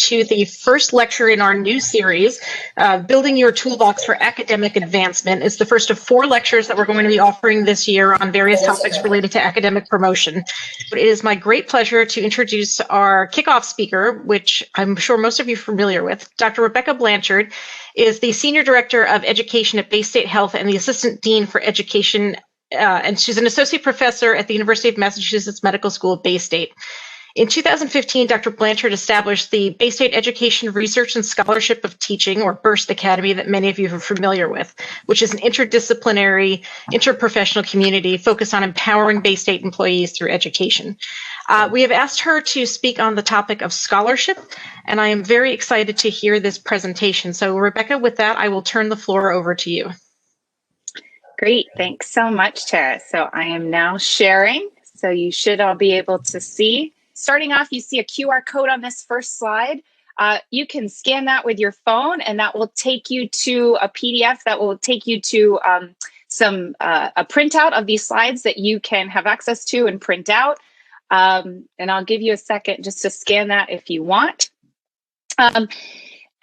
to the first lecture in our new series, Building Your Toolbox for Academic Advancement. It's the first of 4 lectures that we're going to be offering this year on various topics related to academic promotion. But it is my great pleasure to introduce our kickoff speaker, which I'm sure most of you are familiar with. Dr. Rebecca Blanchard is the Senior Director of Education at Baystate Health and the Assistant Dean for Education, and she's an Associate Professor at the University of Massachusetts Medical School at Baystate. In 2015, Dr. Blanchard established the Baystate Education Research and Scholarship of Teaching, or BURST Academy, that many of you are familiar with, which is an interdisciplinary, interprofessional community focused on empowering Baystate employees through education. We have asked her to speak on the topic of scholarship, and I am very excited to hear this presentation. So, Rebecca, with that, I will turn the floor over to you. Great, thanks so much, Tara. So I am now sharing, so you should all be able to see. Starting off, you see a QR code on this first slide. You can scan that with your phone, and that will take you to a PDF that will take you to a printout of these slides that you can have access to and print out. And I'll give you a second just to scan that if you want.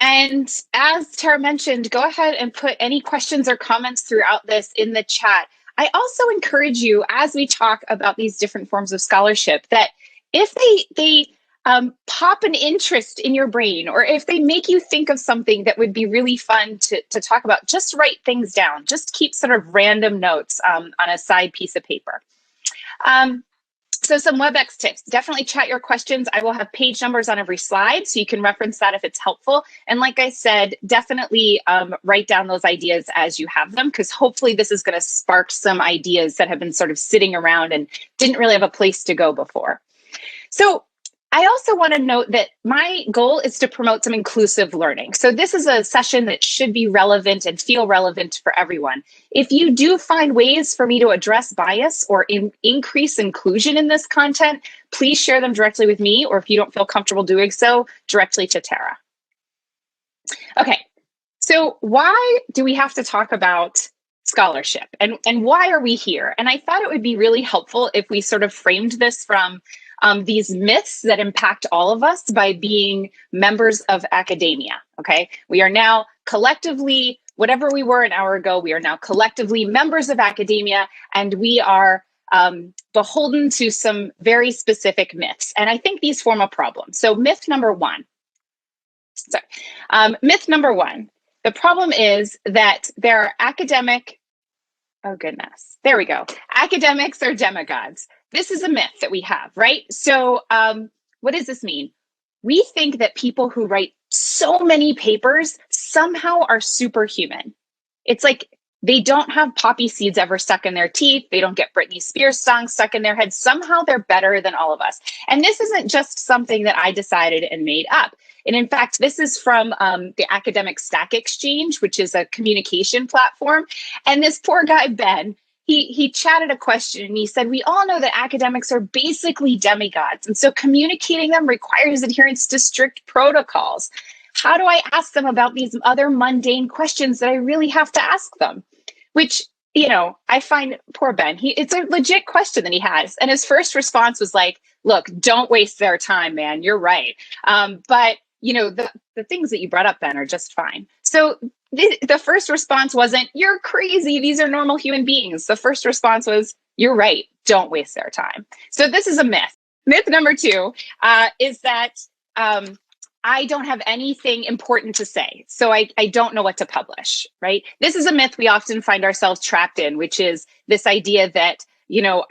And as Tara mentioned, go ahead and put any questions or comments throughout this in the chat. I also encourage you, as we talk about these different forms of scholarship, that if they pop an interest in your brain, or if they make you think of something that would be really fun to talk about, just write things down. Just keep sort of random notes on a side piece of paper. So some WebEx tips, definitely chat your questions. I will have page numbers on every slide, so you can reference that if it's helpful. And like I said, definitely write down those ideas as you have them, because hopefully this is going to spark some ideas that have been sort of sitting around and didn't really have a place to go before. So I also want to note that my goal is to promote some inclusive learning. So this is a session that should be relevant and feel relevant for everyone. If you do find ways for me to address bias or increase inclusion in this content, please share them directly with me, or if you don't feel comfortable doing so, directly to Tara. Okay, so why do we have to talk about scholarship, and why are we here? And I thought it would be really helpful if we sort of framed this from these myths that impact all of us by being members of academia, okay? We are now collectively, whatever we were an hour ago, we are now collectively members of academia, and we are beholden to some very specific myths. And I think these form a problem. So myth number one, the problem is that there are academics are demigods. This is a myth that we have, right? So what does this mean? We think that people who write so many papers somehow are superhuman. It's like they don't have poppy seeds ever stuck in their teeth. They don't get Britney Spears songs stuck in their head. Somehow they're better than all of us. And this isn't just something that I decided and made up. And in fact, this is from the Academic Stack Exchange, which is a communication platform. And this poor guy, Ben, he chatted a question, and he said, we all know that academics are basically demigods, and so communicating them requires adherence to strict protocols. How do I ask them about these other mundane questions that I really have to ask them? Which, you know, I find poor Ben, it's a legit question that he has. And his first response was like, look, don't waste their time, man, you're right. But you know, the things that you brought up, Ben, are just fine. So the first response wasn't, you're crazy, these are normal human beings. The first response was, you're right, don't waste their time. So this is a myth. Myth number two is that I don't have anything important to say, so I don't know what to publish, right? This is a myth we often find ourselves trapped in, which is this idea that, you know,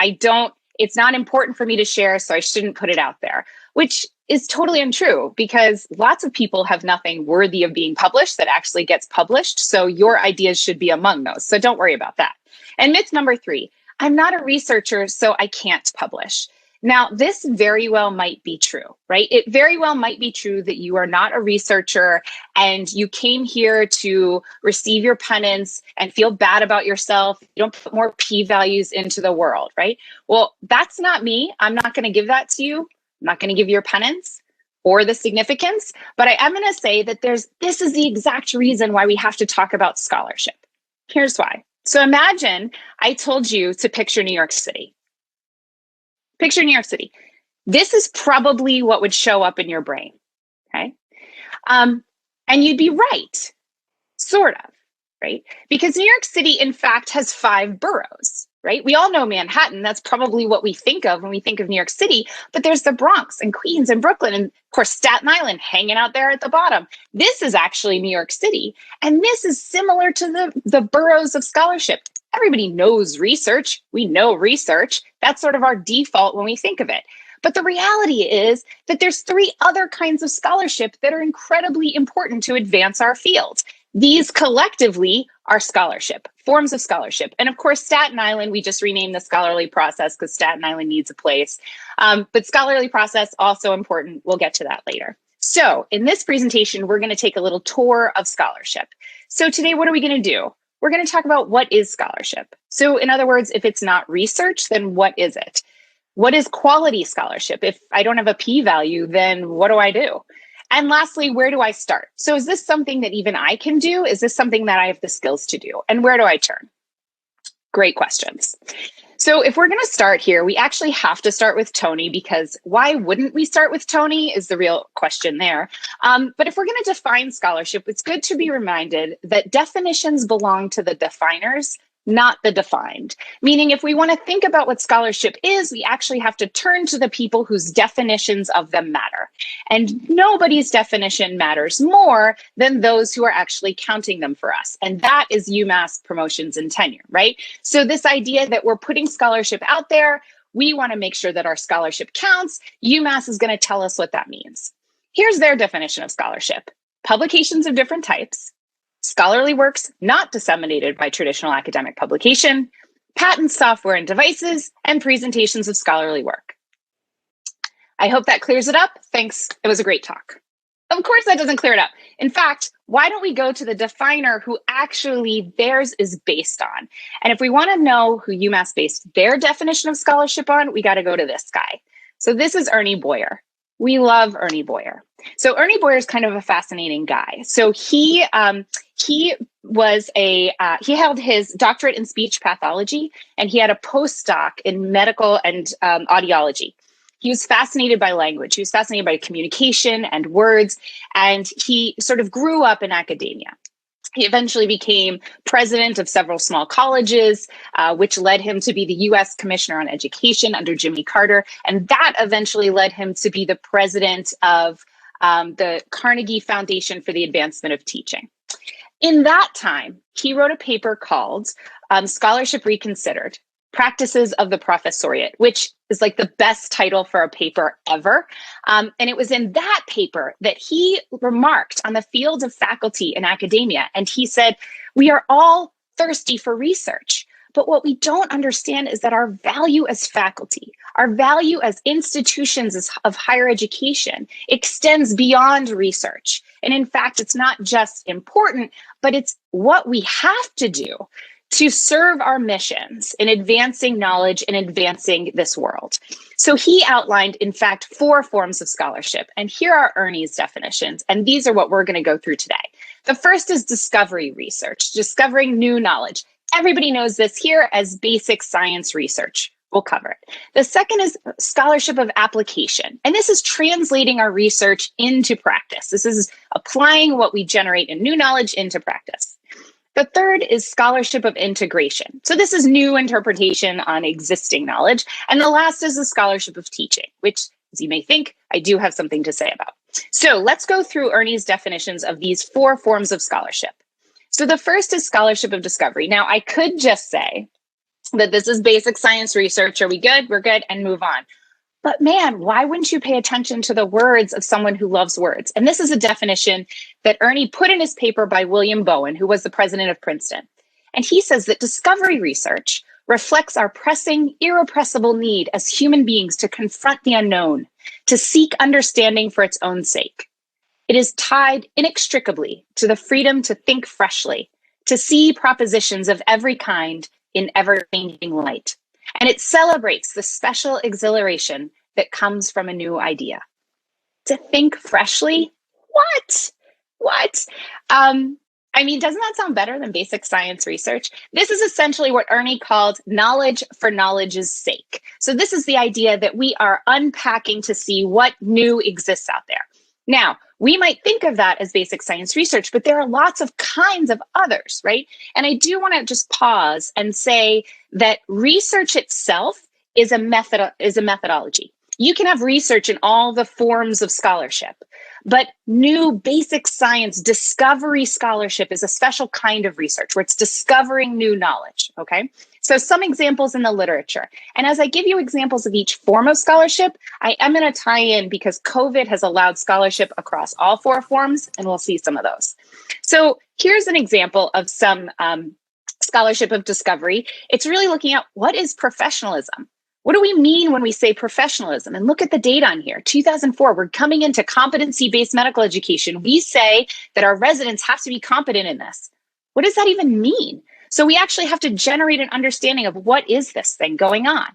it's not important for me to share, so I shouldn't put it out there, which is totally untrue, because lots of people have nothing worthy of being published that actually gets published. So your ideas should be among those. So don't worry about that. And myth number three, I'm not a researcher, so I can't publish. Now, this very well might be true, right? It very well might be true that you are not a researcher and you came here to receive your penance and feel bad about yourself. You don't put more p-values into the world, right? Well, that's not me. I'm not going to give that to you. I'm not going to give you your penance or the significance, but I am going to say that this is the exact reason why we have to talk about scholarship. Here's why. So imagine I told you to picture New York City. Picture New York City. This is probably what would show up in your brain, okay? And you'd be right, sort of, right? Because New York City, in fact, has 5 boroughs, right? We all know Manhattan. That's probably what we think of when we think of New York City. But there's the Bronx and Queens and Brooklyn and, of course, Staten Island hanging out there at the bottom. This is actually New York City. And this is similar to the boroughs of scholarship. Everybody knows research. We know research. That's sort of our default when we think of it. But the reality is that there's 3 other kinds of scholarship that are incredibly important to advance our field. These collectively are scholarship, forms of scholarship. And of course, Staten Island, we just renamed the scholarly process because Staten Island needs a place. But scholarly process, also important. We'll get to that later. So in this presentation, we're going to take a little tour of scholarship. So today, what are we going to do? We're going to talk about what is scholarship. So in other words, if it's not research, then what is it? What is quality scholarship? If I don't have a p-value, then what do I do? And lastly, where do I start? So is this something that even I can do? Is this something that I have the skills to do? And where do I turn? Great questions. So if we're going to start here, we actually have to start with Tony, because why wouldn't we start with Tony is the real question there. But if we're going to define scholarship, it's good to be reminded that definitions belong to the definers, not the defined. Meaning, if we want to think about what scholarship is, we actually have to turn to the people whose definitions of them matter. And nobody's definition matters more than those who are actually counting them for us. And that is UMass promotions and tenure, right? So this idea that we're putting scholarship out there, we want to make sure that our scholarship counts. UMass is going to tell us what that means. Here's their definition of scholarship: publications of different types, scholarly works not disseminated by traditional academic publication, patents, software, and devices, and presentations of scholarly work. I hope that clears it up. Thanks. It was a great talk. Of course, that doesn't clear it up. In fact, why don't we go to the definer who actually theirs is based on? And if we want to know who UMass based their definition of scholarship on, we got to go to this guy. So this is Ernie Boyer. We love Ernie Boyer. So Ernie Boyer is kind of a fascinating guy. So he held his doctorate in speech pathology, and he had a postdoc in medical and audiology. He was fascinated by language. He was fascinated by communication and words, and he sort of grew up in academia. He eventually became president of several small colleges, which led him to be the U.S. Commissioner on Education under Jimmy Carter. And that eventually led him to be the president of the Carnegie Foundation for the Advancement of Teaching. In that time, he wrote a paper called Scholarship Reconsidered: Practices of the Professoriate, which is like the best title for a paper ever. And it was in that paper that he remarked on the field of faculty and academia. And he said, we are all thirsty for research, but what we don't understand is that our value as faculty, our value as institutions of higher education extends beyond research. And in fact, it's not just important, but it's what we have to do to serve our missions in advancing knowledge and advancing this world. So he outlined, in fact, 4 forms of scholarship. And here are Ernie's definitions. And these are what we're going to go through today. The first is discovery research, discovering new knowledge. Everybody knows this here as basic science research. We'll cover it. The second is scholarship of application. And this is translating our research into practice. This is applying what we generate in new knowledge into practice. The third is scholarship of integration. So this is new interpretation on existing knowledge. And the last is the scholarship of teaching, which, as you may think, I do have something to say about. So let's go through Ernie's definitions of these 4 forms of scholarship. So the first is scholarship of discovery. Now, I could just say that this is basic science research. Are we good? We're good, and move on. But man, why wouldn't you pay attention to the words of someone who loves words? And this is a definition that Ernie put in his paper by William Bowen, who was the president of Princeton. And he says that discovery research reflects our pressing, irrepressible need as human beings to confront the unknown, to seek understanding for its own sake. It is tied inextricably to the freedom to think freshly, to see propositions of every kind in ever-changing light. And it celebrates the special exhilaration that comes from a new idea. To think freshly? What? I mean, doesn't that sound better than basic science research? This is essentially what Ernie called knowledge for knowledge's sake. So this is the idea that we are unpacking to see what new exists out there. Now, We might think of that as basic science research, but there are lots of kinds of others, right? And I do want to just pause and say that research itself is a methodology. You can have research in all the forms of scholarship, but new basic science discovery scholarship is a special kind of research where it's discovering new knowledge, okay? So some examples in the literature. And as I give you examples of each form of scholarship, I am going to tie in because COVID has allowed scholarship across all 4 forms, and we'll see some of those. So here's an example of some scholarship of discovery. It's really looking at what is professionalism. What do we mean when we say professionalism? And look at the date on here. 2004, we're coming into competency-based medical education. We say that our residents have to be competent in this. What does that even mean? So we actually have to generate an understanding of what is this thing going on.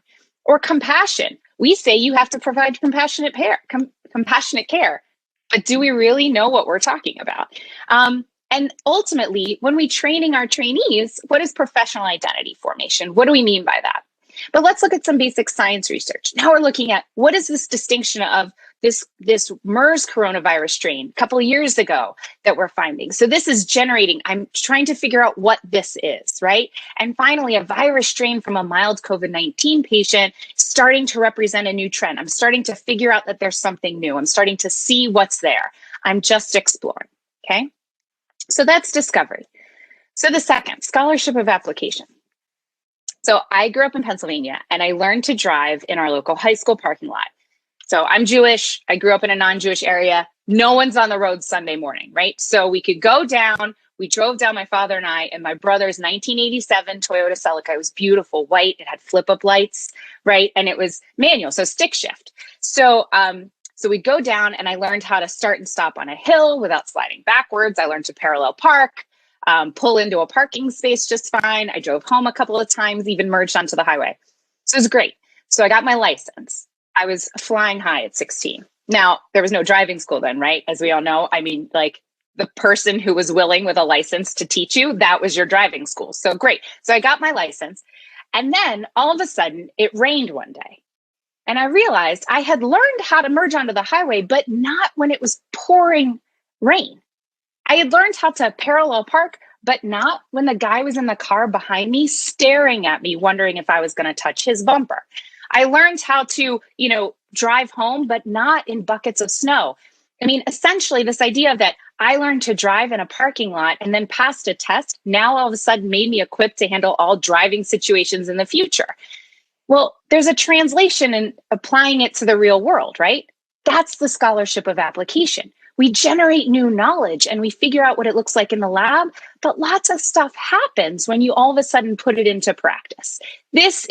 Or compassion. We say you have to provide compassionate care. But do we really know what we're talking about? And ultimately, when we're training our trainees, what is professional identity formation? What do we mean by that? But let's look at some basic science research. Now we're looking at what is this distinction of this MERS coronavirus strain a couple of years ago that we're finding. So this is generating, I'm trying to figure out what this is, right? And finally, a virus strain from a mild COVID-19 patient starting to represent a new trend. I'm starting to figure out that there's something new. I'm starting to see what's there. I'm just exploring, okay? So that's discovery. So the second, scholarship of application. So I grew up in Pennsylvania and I learned to drive in our local high school parking lot. So I'm Jewish. I grew up in a non-Jewish area. No one's on the road Sunday morning, right? So we could go down. We drove down, my father and I, and my brother's 1987 Toyota Celica. It was beautiful, white. It had flip-up lights, right? And it was manual, so stick shift. So we'd go down and I learned how to start and stop on a hill without sliding backwards. I learned to parallel park. Pull into a parking space just fine. I drove home a couple of times, even merged onto the highway. So it was great. So I got my license. I was flying high at 16. Now, there was no driving school then, right? As we all know, I mean, like the person who was willing with a license to teach you, that was your driving school. So great. So I got my license. And then all of a sudden it rained one day. And I realized I had learned how to merge onto the highway, but not when it was pouring rain. I had learned how to parallel park, but not when the guy was in the car behind me, staring at me, wondering if I was going to touch his bumper. I learned how to, drive home, but not in buckets of snow. I mean, essentially this idea that I learned to drive in a parking lot and then passed a test, now all of a sudden made me equipped to handle all driving situations in the future. Well, there's a translation in applying it to the real world, right? That's the scholarship of application. We generate new knowledge and we figure out what it looks like in the lab, but lots of stuff happens when you all of a sudden put it into practice. These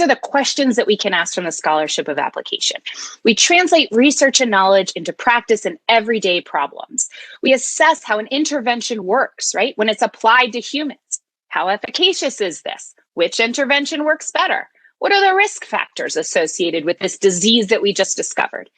are the questions that we can ask from the scholarship of application. We translate research and knowledge into practice and everyday problems. We assess how an intervention works, right? When it's applied to humans. How efficacious is this? Which intervention works better? What are the risk factors associated with this disease that we just discovered?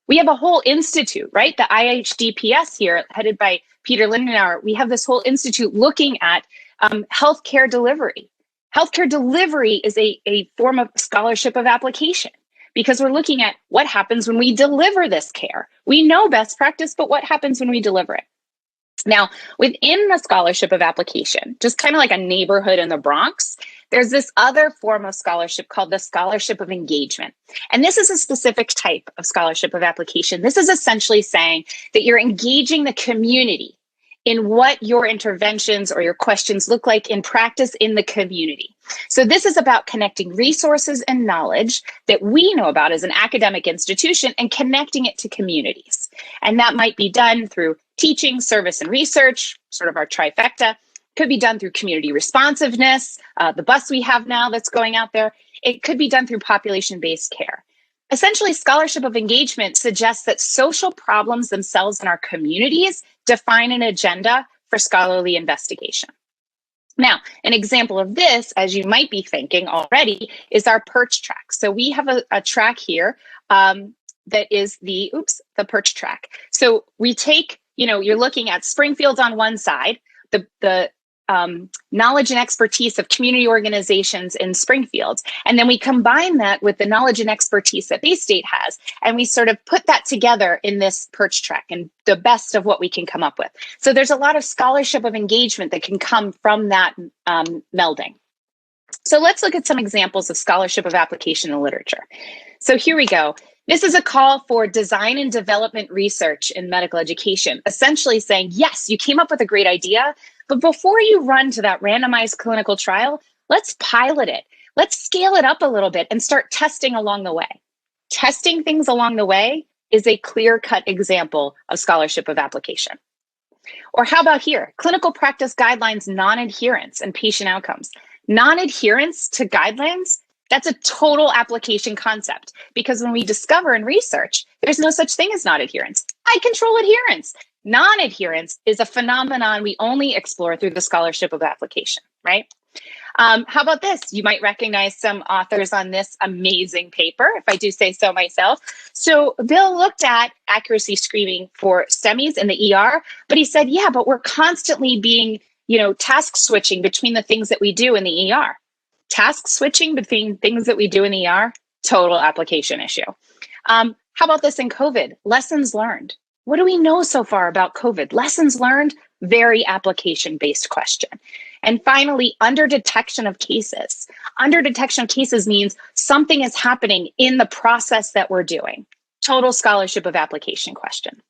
We have a whole institute, right? The IHDPS here, headed by Peter Lindenauer. We have this whole institute looking at healthcare delivery. Healthcare delivery is a form of scholarship of application because we're looking at what happens when we deliver this care. We know best practice, but what happens when we deliver it? Now, within the scholarship of application, just kind of like a neighborhood in the Bronx, there's this other form of scholarship called the scholarship of engagement. And this is a specific type of scholarship of application. This is essentially saying that you're engaging the community in what your interventions or your questions look like in practice in the community. So this is about connecting resources and knowledge that we know about as an academic institution and connecting it to communities. And that might be done through teaching, service, and research, sort of our trifecta. Could be done through community responsiveness, the bus we have now that's going out there. It could be done through population-based care. Essentially, scholarship of engagement suggests that social problems themselves in our communities define an agenda for scholarly investigation. Now, an example of this, as you might be thinking already, is our perch track. So we have a track here that is the perch track. So we take, you're looking at Springfield on one side, the knowledge and expertise of community organizations in Springfield. And then we combine that with the knowledge and expertise that Baystate has, and we sort of put that together in this perch track and the best of what we can come up with. So there's a lot of scholarship of engagement that can come from that melding. So let's look at some examples of scholarship of application in literature. So here we go. This is a call for design and development research in medical education, essentially saying, yes, you came up with a great idea, but before you run to that randomized clinical trial, let's pilot it. Let's scale it up a little bit and start testing along the way. Testing things along the way is a clear-cut example of scholarship of application. Or how about here, clinical practice guidelines non-adherence and patient outcomes. Non-adherence to guidelines, that's a total application concept, because when we discover and research, there's no such thing as non-adherence. I control adherence. Non-adherence is a phenomenon we only explore through the scholarship of application, right? How about this? You might recognize some authors on this amazing paper, if I do say so myself. So Bill looked at accuracy screening for STEMIs in the ER, but he said, yeah, but we're constantly being, task switching between the things that we do in the ER. Task switching between things that we do in the ER, total application issue. How about this in COVID? Lessons learned. What do we know so far about COVID? Lessons learned, very application-based question. And finally, under detection of cases. Under detection of cases means something is happening in the process that we're doing. Total scholarship of application question.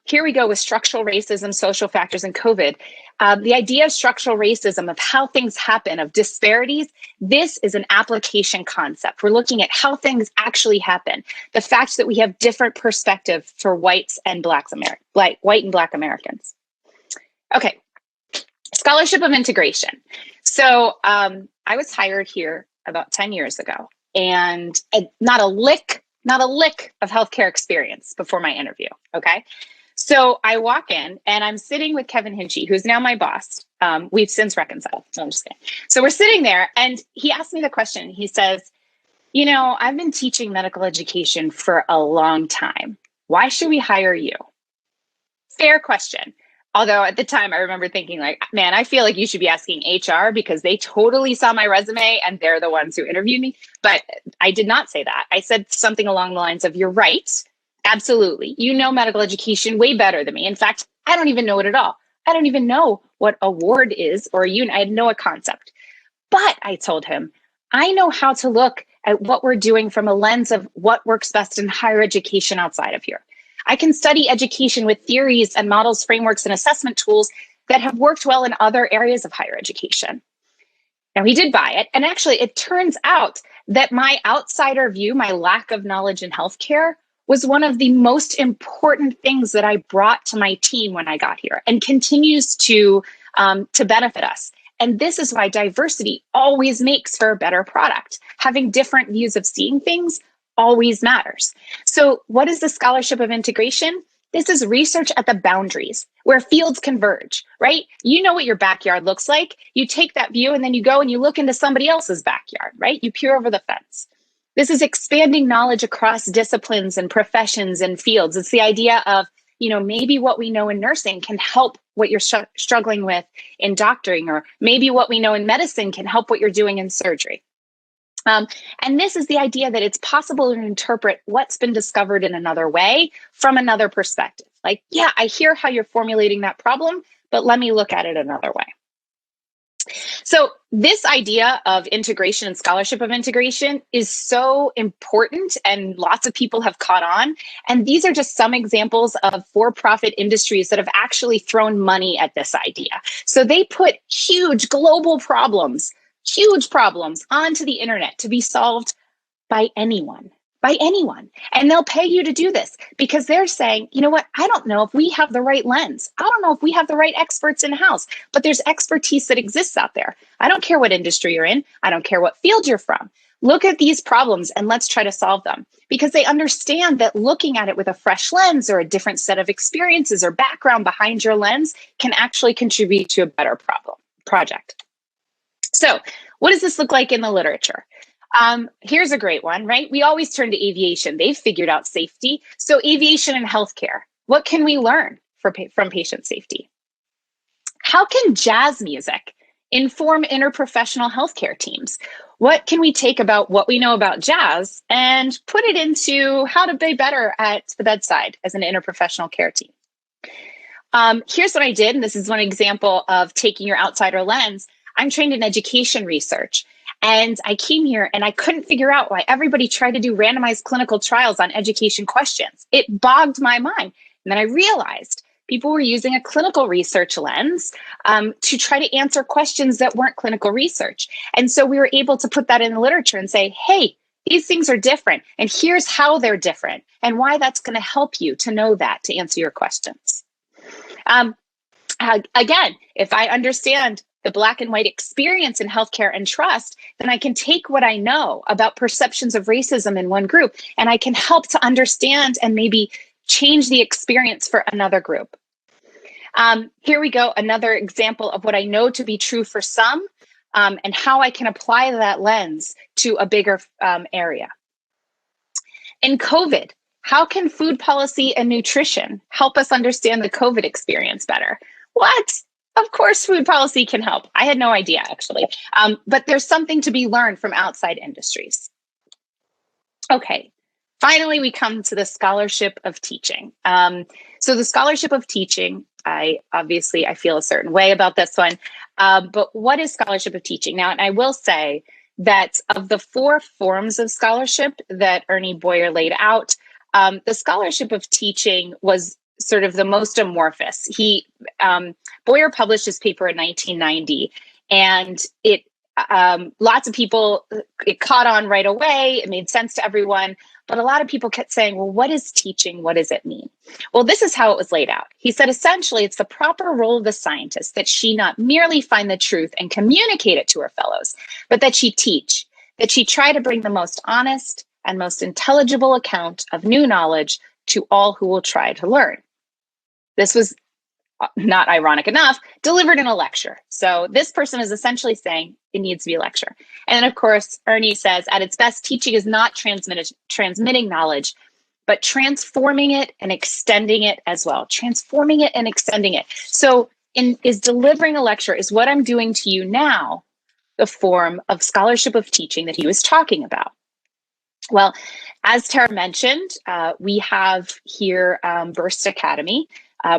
Here we go with structural racism, social factors, and COVID. The idea of structural racism, of how things happen, of disparities, this is an application concept. We're looking at how things actually happen. The fact that we have different perspective for whites and white and Black Americans. Okay, scholarship of integration. So I was hired here about 10 years ago, and not a lick of healthcare experience before my interview, okay? So I walk in and I'm sitting with Kevin Hinchy, who's now my boss. We've since reconciled. No, I'm just kidding. So we're sitting there and he asked me the question. He says, I've been teaching medical education for a long time. Why should we hire you? Fair question. Although at the time I remember thinking man, I feel like you should be asking HR because they totally saw my resume and they're the ones who interviewed me. But I did not say that. I said something along the lines of, you're right. Absolutely. You know medical education way better than me. In fact, I don't even know it at all. I don't even know what a ward is or a unit. I had no concept. But I told him, I know how to look at what we're doing from a lens of what works best in higher education outside of here. I can study education with theories and models, frameworks, and assessment tools that have worked well in other areas of higher education. Now, he did buy it. And actually, it turns out that my outsider view, my lack of knowledge in healthcare, was one of the most important things that I brought to my team when I got here and continues to benefit us. And this is why diversity always makes for a better product. Having different views of seeing things always matters. So what is the scholarship of integration? This is research at the boundaries where fields converge, right? You know what your backyard looks like. You take that view and then you go and you look into somebody else's backyard, right? You peer over the fence. This is expanding knowledge across disciplines and professions and fields. It's the idea of, maybe what we know in nursing can help what you're struggling with in doctoring, or maybe what we know in medicine can help what you're doing in surgery. And this is the idea that it's possible to interpret what's been discovered in another way from another perspective. Like, yeah, I hear how you're formulating that problem, but let me look at it another way. So this idea of integration and scholarship of integration is so important, and lots of people have caught on. And these are just some examples of for-profit industries that have actually thrown money at this idea. So they put huge global problems onto the internet to be solved by anyone. And they'll pay you to do this because they're saying, you know what, I don't know if we have the right lens. I don't know if we have the right experts in-house, but there's expertise that exists out there. I don't care what industry you're in. I don't care what field you're from. Look at these problems and let's try to solve them, because they understand that looking at it with a fresh lens or a different set of experiences or background behind your lens can actually contribute to a better project. So what does this look like in the literature? Here's a great one, right? We always turn to aviation. They've figured out safety. So aviation and healthcare, what can we learn from patient safety? how can jazz music inform interprofessional healthcare teams? What can we take about what we know about jazz and put it into how to be better at the bedside as an interprofessional care team? Here's what I did, and this is one example of taking your outsider lens. I'm trained in education research, and I came here and I couldn't figure out why everybody tried to do randomized clinical trials on education questions. It bogged my mind. And then I realized people were using a clinical research lens to try to answer questions that weren't clinical research. And so we were able to put that in the literature and say, hey, these things are different, and here's how they're different and why that's going to help you to know that to answer your questions. Again, if I understand the black and white experience in healthcare and trust, then I can take what I know about perceptions of racism in one group, and I can help to understand and maybe change the experience for another group. Here we go, another example of what I know to be true for some, and how I can apply that lens to a bigger area. In COVID, how can food policy and nutrition help us understand the COVID experience better? What? Of course, food policy can help. I had no idea, actually. But there's something to be learned from outside industries. Okay, finally, we come to the scholarship of teaching. So the scholarship of teaching, I feel a certain way about this one. But what is scholarship of teaching? Now, and I will say that of the 4 forms of scholarship that Ernie Boyer laid out, the scholarship of teaching was sort of the most amorphous. Boyer published his paper in 1990, and lots of people, it caught on right away. It made sense to everyone, but a lot of people kept saying, well, what is teaching? What does it mean? Well, this is how it was laid out. He said, essentially, it's the proper role of the scientist that she not merely find the truth and communicate it to her fellows, but that she teach, that she try to bring the most honest and most intelligible account of new knowledge to all who will try to learn. This was, not ironic enough, delivered in a lecture. So this person is essentially saying it needs to be a lecture. And then, of course, Ernie says, at its best, teaching is not transmitting knowledge, but transforming it and extending it as well. Transforming it and extending it. So is delivering a lecture, is what I'm doing to you now, the form of scholarship of teaching that he was talking about. Well, as Tara mentioned, we have here Burst Academy.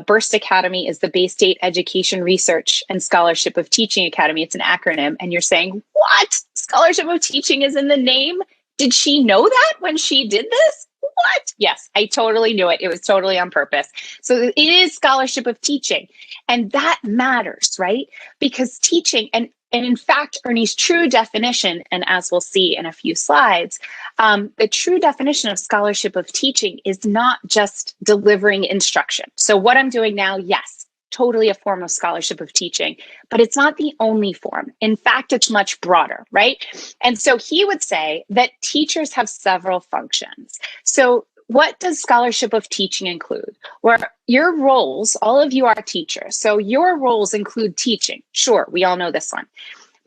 Burst Academy is the Baystate Education Research and Scholarship of Teaching Academy. It's an acronym. And you're saying, what? Scholarship of Teaching is in the name? Did she know that when she did this? What? Yes, I totally knew it. It was totally on purpose. So it is scholarship of teaching. And that matters, right? Because teaching, and in fact, Ernie's true definition, and as we'll see in a few slides, the true definition of scholarship of teaching is not just delivering instruction. So what I'm doing now, yes, totally a form of scholarship of teaching, but it's not the only form. In fact, it's much broader, right? And so he would say that teachers have several functions. So what does scholarship of teaching include? Where your roles, all of you are teachers, so your roles include teaching. Sure, we all know this one.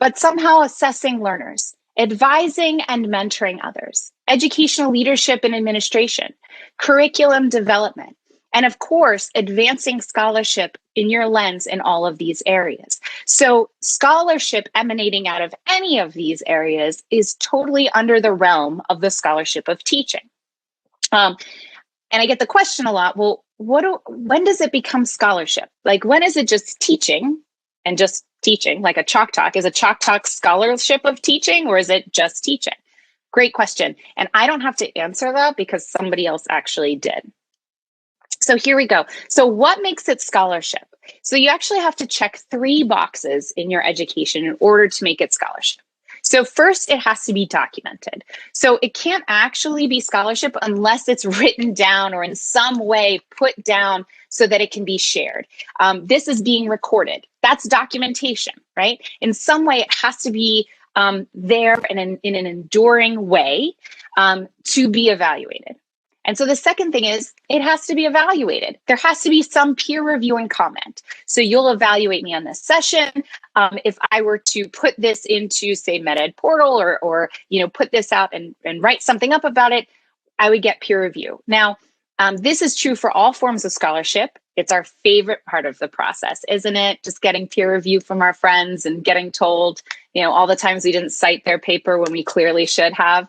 But somehow assessing learners, advising and mentoring others, educational leadership and administration, curriculum development, and of course, advancing scholarship in your lens in all of these areas. So scholarship emanating out of any of these areas is totally under the realm of the scholarship of teaching. And I get the question a lot, well, when does it become scholarship? Like, when is it just teaching and just teaching, like a Chalk Talk? Is a Chalk Talk scholarship of teaching, or is it just teaching? Great question. And I don't have to answer that because somebody else actually did. So here we go. So what makes it scholarship? So you actually have to check 3 boxes in your education in order to make it scholarship. So first, it has to be documented. So it can't actually be scholarship unless it's written down or in some way put down so that it can be shared. This is being recorded. That's documentation, right? In some way, it has to be there in an enduring way to be evaluated. And so the second thing is, it has to be evaluated. There has to be some peer review and comment. So you'll evaluate me on this session. If I were to put this into, say, MedEd portal or put this out and write something up about it, I would get peer review. Now, this is true for all forms of scholarship. It's our favorite part of the process, isn't it? Just getting peer review from our friends and getting told, all the times we didn't cite their paper when we clearly should have.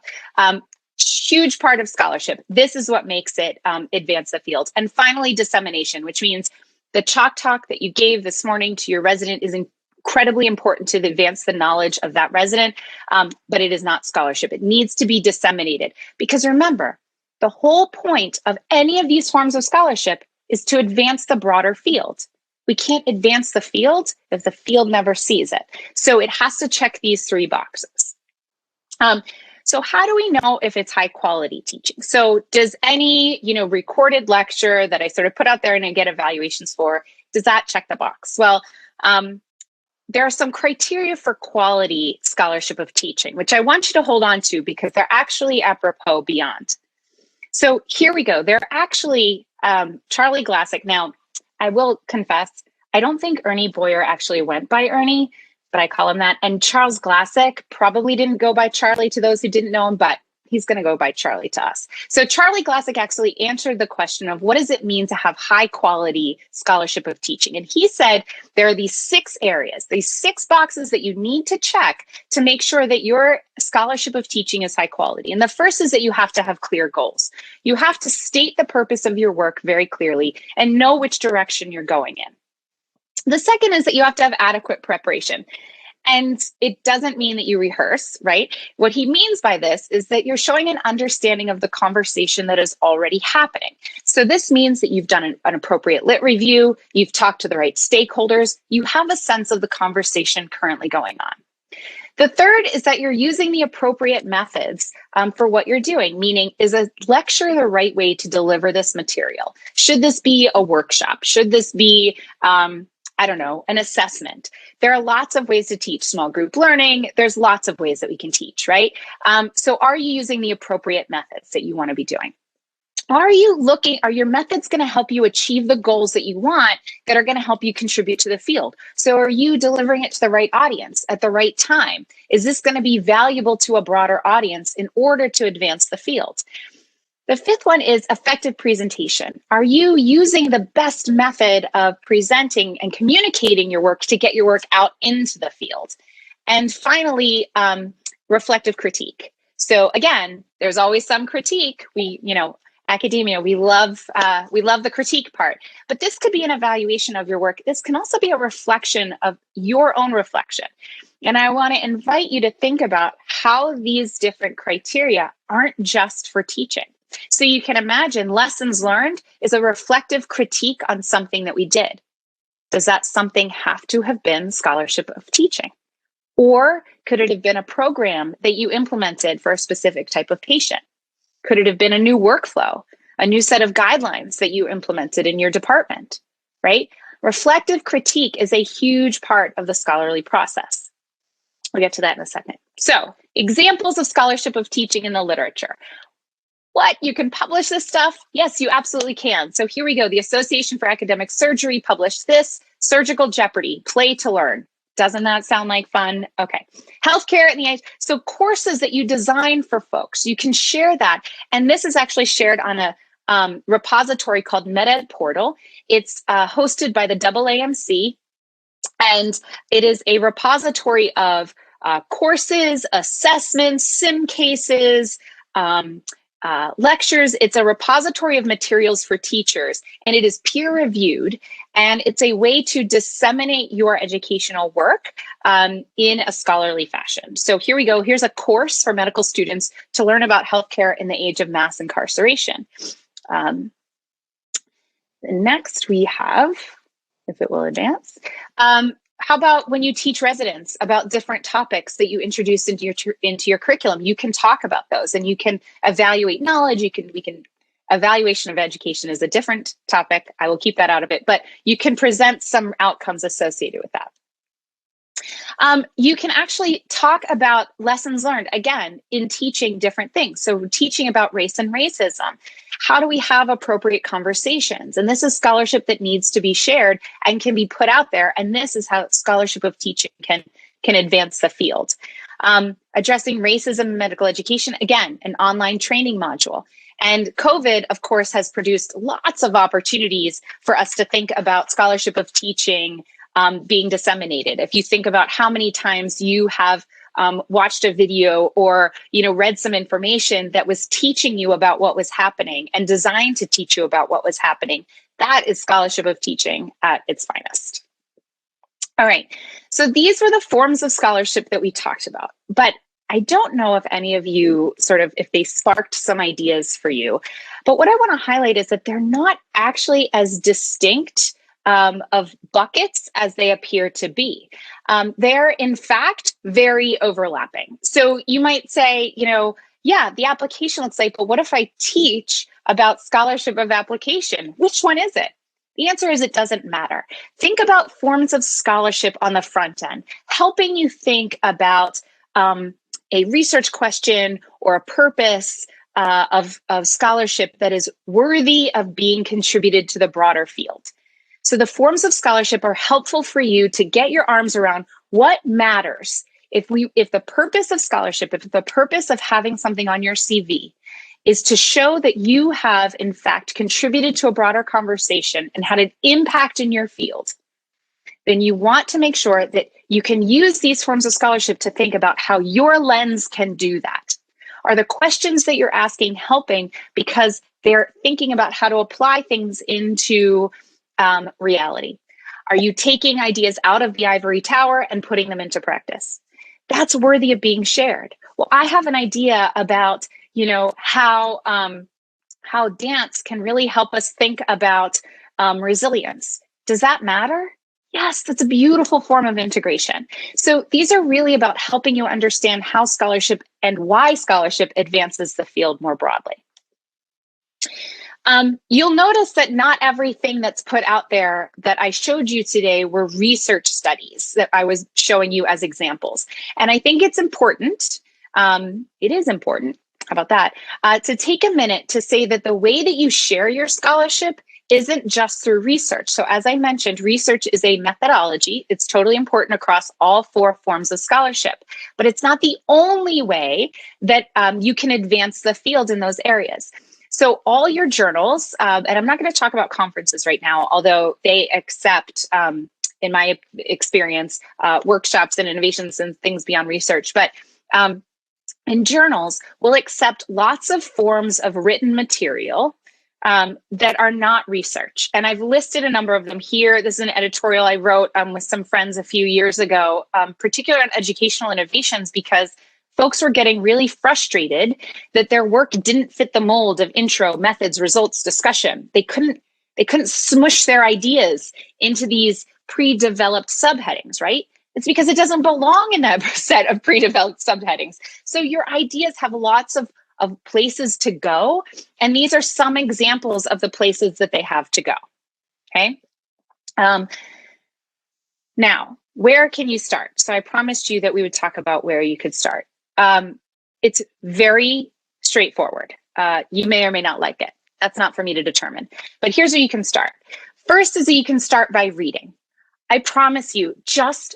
Huge part of scholarship. This is what makes it advance the field. And finally, dissemination, which means the chalk talk that you gave this morning to your resident is incredibly important to advance the knowledge of that resident, but it is not scholarship. It needs to be disseminated, because remember, the whole point of any of these forms of scholarship is to advance the broader field. We can't advance the field if the field never sees it. So it has to check these 3 boxes. So how do we know if it's high quality teaching? So does any, recorded lecture that I sort of put out there and I get evaluations for, does that check the box? Well, there are some criteria for quality scholarship of teaching, which I want you to hold on to because they're actually apropos beyond. So here we go. They're actually Charlie Glassick. Now, I will confess, I don't think Ernie Boyer actually went by Ernie, but I call him that. And Charles Glassick probably didn't go by Charlie to those who didn't know him, but he's going to go by Charlie to us. So Charlie Glassick actually answered the question of what does it mean to have high quality scholarship of teaching? And he said there are these 6 areas, these 6 boxes that you need to check to make sure that your scholarship of teaching is high quality. And the first is that you have to have clear goals. You have to state the purpose of your work very clearly and know which direction you're going in. The second is that you have to have adequate preparation. And it doesn't mean that you rehearse, right? What he means by this is that you're showing an understanding of the conversation that is already happening. So this means that you've done an appropriate lit review, you've talked to the right stakeholders, you have a sense of the conversation currently going on. The third is that you're using the appropriate methods for what you're doing, meaning is a lecture the right way to deliver this material? Should this be a workshop? Should this be an assessment? There are lots of ways to teach small group learning. There's lots of ways that we can teach, right? So are you using the appropriate methods that you want to be doing? Are your methods going to help you achieve the goals that you want that are going to help you contribute to the field? So are you delivering it to the right audience at the right time? Is this going to be valuable to a broader audience in order to advance the field? The 5th one is effective presentation. Are you using the best method of presenting and communicating your work to get your work out into the field? And finally, reflective critique. So again, there's always some critique. Academia, we love the critique part, but this could be an evaluation of your work. This can also be a reflection of your own reflection. And I want to invite you to think about how these different criteria aren't just for teaching. So you can imagine lessons learned is a reflective critique on something that we did. Does that something have to have been scholarship of teaching? Or could it have been a program that you implemented for a specific type of patient? Could it have been a new workflow, a new set of guidelines that you implemented in your department, right? Reflective critique is a huge part of the scholarly process. We'll get to that in a second. So, examples of scholarship of teaching in the literature. What? You can publish this stuff? Yes, you absolutely can. So here we go. The Association for Academic Surgery published this, Surgical Jeopardy, Play to Learn. Doesn't that sound like fun? Okay. Healthcare in the age. So courses that you design for folks, you can share that. And this is actually shared on a repository called MedEd Portal. It's hosted by the AAMC, and it is a repository of courses, assessments, sim cases, lectures. It's a repository of materials for teachers, and it is peer reviewed, and it's a way to disseminate your educational work in a scholarly fashion. So here we go. Here's a course for medical students to learn about healthcare in the age of mass incarceration. Next we have, if it will advance, how about when you teach residents about different topics that you introduce into your curriculum? You can talk about those, and you can evaluate knowledge. Evaluation of education is a different topic. I will keep that out of it, but you can present some outcomes associated with that. You can actually talk about lessons learned, again, in teaching different things. So teaching about race and racism. How do we have appropriate conversations? And this is scholarship that needs to be shared and can be put out there. And this is how scholarship of teaching can advance the field. Addressing racism in medical education, again, an online training module. And COVID, of course, has produced lots of opportunities for us to think about scholarship of teaching being disseminated. If you think about how many times you have watched a video or read some information that was teaching you about what was happening and designed to teach you about what was happening, that is scholarship of teaching at its finest. All right, so these were the forms of scholarship that we talked about, but I don't know if any of you if they sparked some ideas for you, but what I want to highlight is that they're not actually as distinct of buckets as they appear to be. They're in fact very overlapping. So you might say, yeah, the application looks like, but what if I teach about scholarship of application? Which one is it? The answer is it doesn't matter. Think about forms of scholarship on the front end, helping you think about a research question or a purpose of scholarship that is worthy of being contributed to the broader field. So the forms of scholarship are helpful for you to get your arms around what matters. If the purpose of scholarship, if the purpose of having something on your CV is to show that you have, in fact, contributed to a broader conversation and had an impact in your field, then you want to make sure that you can use these forms of scholarship to think about how your lens can do that. Are the questions that you're asking helping because they're thinking about how to apply things into reality? Are you taking ideas out of the ivory tower and putting them into practice? That's worthy of being shared. Well, I have an idea about, how dance can really help us think about resilience. Does that matter? Yes, that's a beautiful form of integration. So these are really about helping you understand how scholarship and why scholarship advances the field more broadly. You'll notice that not everything that's put out there that I showed you today were research studies that I was showing you as examples. And I think it's important, it is important, how about that, to take a minute to say that the way that you share your scholarship isn't just through research. So as I mentioned, research is a methodology. It's totally important across all 4 forms of scholarship, but it's not the only way that you can advance the field in those areas. So all your journals, and I'm not going to talk about conferences right now, although they accept, in my experience, workshops and innovations and things beyond research, but in journals, we'll accept lots of forms of written material that are not research. And I've listed a number of them here. This is an editorial I wrote with some friends a few years ago, particularly on educational innovations, because folks were getting really frustrated that their work didn't fit the mold of intro, methods, results, discussion. They couldn't smush their ideas into these pre-developed subheadings, right? It's because it doesn't belong in that set of pre-developed subheadings. So your ideas have lots of places to go. And these are some examples of the places that they have to go, okay? Now, where can you start? So I promised you that we would talk about where you could start. It's very straightforward. You may or may not like it. That's not for me to determine. But here's where you can start. First is that you can start by reading. I promise you, just,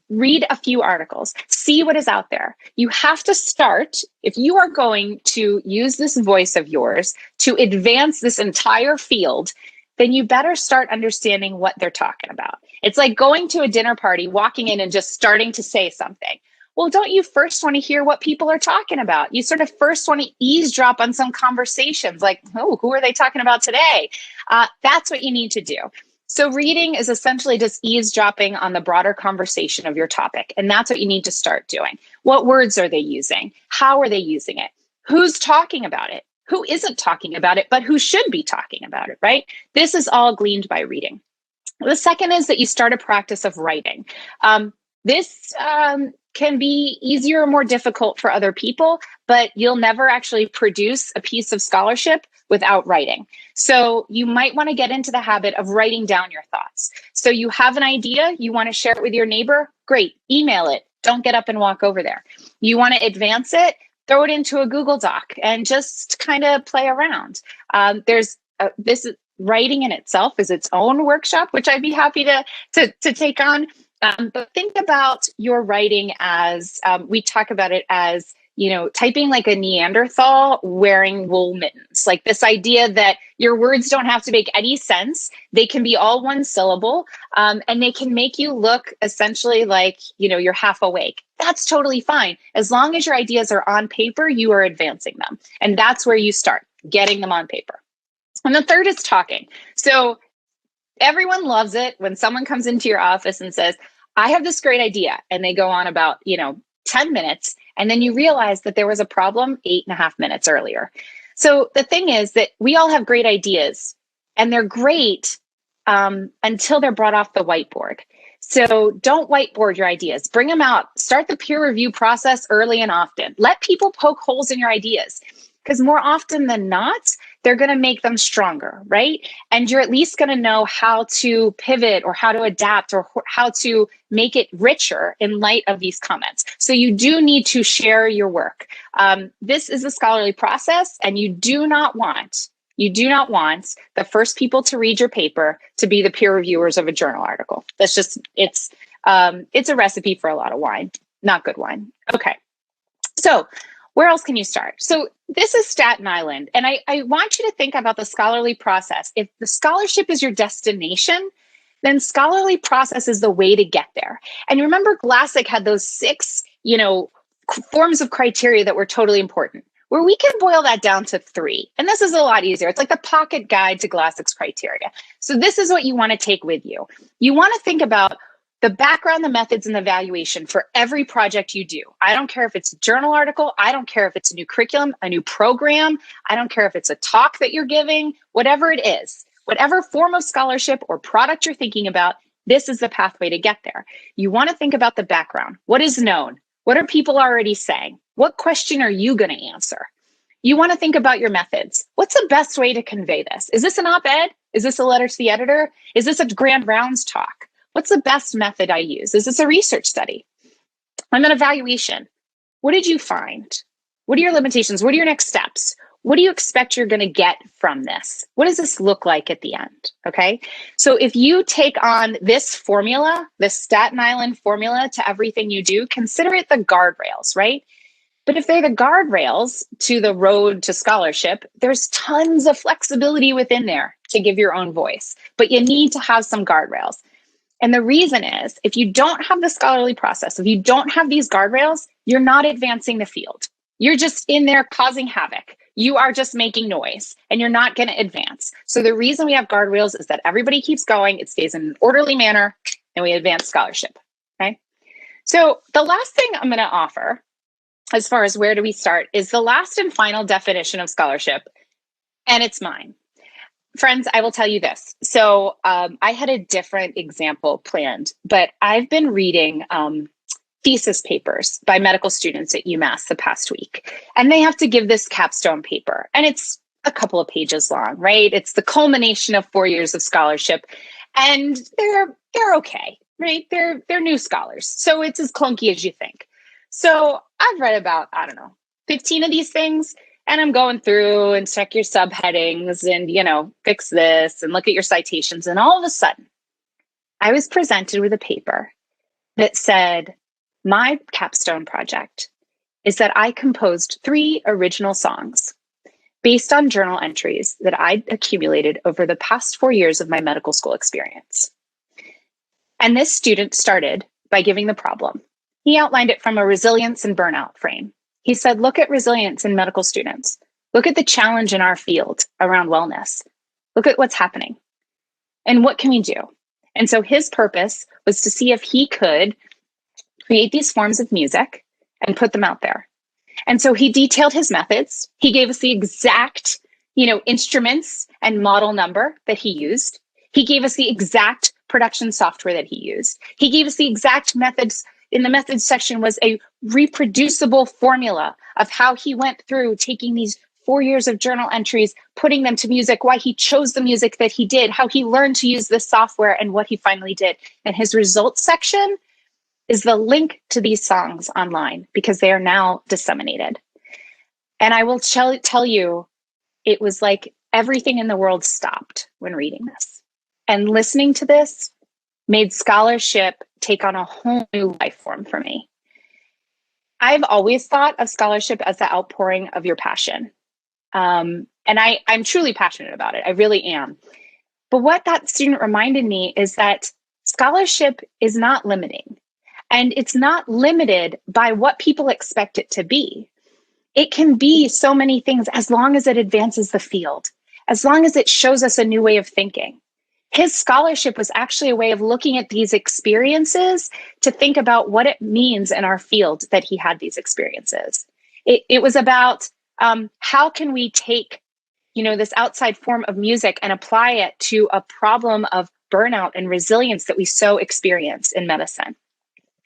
read a few articles, see what is out there. You have to start, if you are going to use this voice of yours to advance this entire field, then you better start understanding what they're talking about. It's like going to a dinner party, walking in and just starting to say something. Well, don't you first want to hear what people are talking about? You sort of first want to eavesdrop on some conversations like, oh, who are they talking about today? That's what you need to do. So reading is essentially just eavesdropping on the broader conversation of your topic. And that's what you need to start doing. What words are they using? How are they using it? Who's talking about it? Who isn't talking about it, but who should be talking about it, right? This is all gleaned by reading. The second is that you start a practice of writing. This can be easier or more difficult for other people, but you'll never actually produce a piece of scholarship without writing. So you might want to get into the habit of writing down your thoughts. So you have an idea, you want to share it with your neighbor, great, email it. Don't get up and walk over there. You want to advance it, throw it into a Google Doc and just kind of play around. This writing in itself is its own workshop, which I'd be happy to take on. But think about your writing as, we talk about it as, typing like a Neanderthal wearing wool mittens. Like this idea that your words don't have to make any sense. They can be all one syllable, and they can make you look essentially like, you're half awake. That's totally fine. As long as your ideas are on paper, you are advancing them. And that's where you start, getting them on paper. And the third is talking. So everyone loves it when someone comes into your office and says, I have this great idea. And they go on about, 10 minutes. And then you realize that there was a problem 8.5 minutes earlier. So the thing is that we all have great ideas, and they're great until they're brought off the whiteboard. So don't whiteboard your ideas. Bring them out. Start the peer review process early and often. Let people poke holes in your ideas, because more often than not, they're going to make them stronger, right? And you're at least going to know how to pivot or how to adapt or how to make it richer in light of these comments. So you do need to share your work. This is a scholarly process, and you do not want the first people to read your paper to be the peer reviewers of a journal article. That's just, it's a recipe for a lot of wine, not good wine. Okay, so where else can you start? So this is Staten Island, and I want you to think about the scholarly process. If the scholarship is your destination, then scholarly process is the way to get there. And remember, Glassick had those 6, forms of criteria that were totally important, where we can boil that down to 3. And this is a lot easier. It's like the pocket guide to Glassick's criteria. So this is what you want to take with you. You want to think about the background, the methods, and the evaluation for every project you do. I don't care if it's a journal article. I don't care if it's a new curriculum, a new program. I don't care if it's a talk that you're giving, whatever it is, whatever form of scholarship or product you're thinking about, this is the pathway to get there. You want to think about the background. What is known? What are people already saying? What question are you going to answer? You want to think about your methods. What's the best way to convey this? Is this an op-ed? Is this a letter to the editor? Is this a grand rounds talk? What's the best method I use? Is this a research study? And then evaluation. What did you find? What are your limitations? What are your next steps? What do you expect you're going to get from this? What does this look like at the end? Okay. So if you take on this formula, this Staten Island formula to everything you do, consider it the guardrails, right? But if they're the guardrails to the road to scholarship, there's tons of flexibility within there to give your own voice, but you need to have some guardrails. And the reason is, if you don't have the scholarly process, if you don't have these guardrails, you're not advancing the field. You're just in there causing havoc. You are just making noise, and you're not going to advance. So the reason we have guardrails is that everybody keeps going, it stays in an orderly manner, and we advance scholarship, okay? So the last thing I'm going to offer, as far as where do we start, is the last and final definition of scholarship, and it's mine. Friends, I will tell you this. So I had a different example planned, but I've been reading thesis papers by medical students at UMass the past week, and they have to give this capstone paper, and it's a couple of pages long, right? It's the culmination of 4 years of scholarship, and they're okay, right? They're new scholars, so it's as clunky as you think. So I've read about, 15 of these things. And I'm going through and check your subheadings and, fix this and look at your citations. And all of a sudden, I was presented with a paper that said, my capstone project is that I composed 3 original songs based on journal entries that I'd accumulated over the past 4 years of my medical school experience. And this student started by giving the problem. He outlined it from a resilience and burnout frame. He said, look at resilience in medical students. Look at the challenge in our field around wellness. Look at what's happening. And what can we do? And so his purpose was to see if he could create these forms of music and put them out there. And so he detailed his methods. He gave us the exact, instruments and model number that he used. He gave us the exact production software that he used. He gave us the exact methods. In the methods section was a reproducible formula of how he went through taking these 4 years of journal entries, putting them to music, why he chose the music that he did, how he learned to use this software, and what he finally did. And his results section is the link to these songs online because they are now disseminated. And I will tell you, it was like everything in the world stopped when reading this. And listening to this made scholarship take on a whole new life form for me. I've always thought of scholarship as the outpouring of your passion. And I'm truly passionate about it. I really am. But what that student reminded me is that scholarship is not limiting. And it's not limited by what people expect it to be. It can be so many things as long as it advances the field, as long as it shows us a new way of thinking. His scholarship was actually a way of looking at these experiences to think about what it means in our field that he had these experiences. It was about how can we take, this outside form of music and apply it to a problem of burnout and resilience that we so experience in medicine.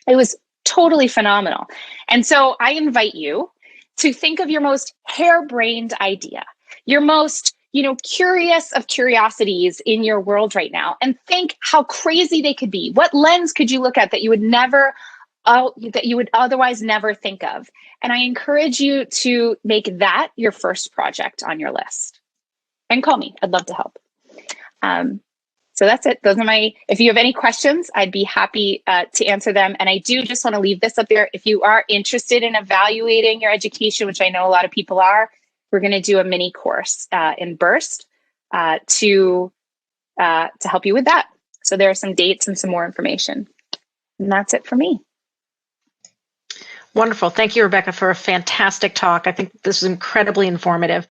It was totally phenomenal. And so I invite you to think of your most harebrained idea, your most curious of curiosities in your world right now, and think how crazy they could be. What lens could you look at that you would otherwise never think of? And I encourage you to make that your first project on your list. And call me, I'd love to help. So that's it. Those are if you have any questions, I'd be happy to answer them. And I do just want to leave this up there. If you are interested in evaluating your education, which I know a lot of people are, we're going to do a mini course in Burst to help you with that. So there are some dates and some more information. And that's it for me. Wonderful. Thank you, Rebecca, for a fantastic talk. I think this was incredibly informative.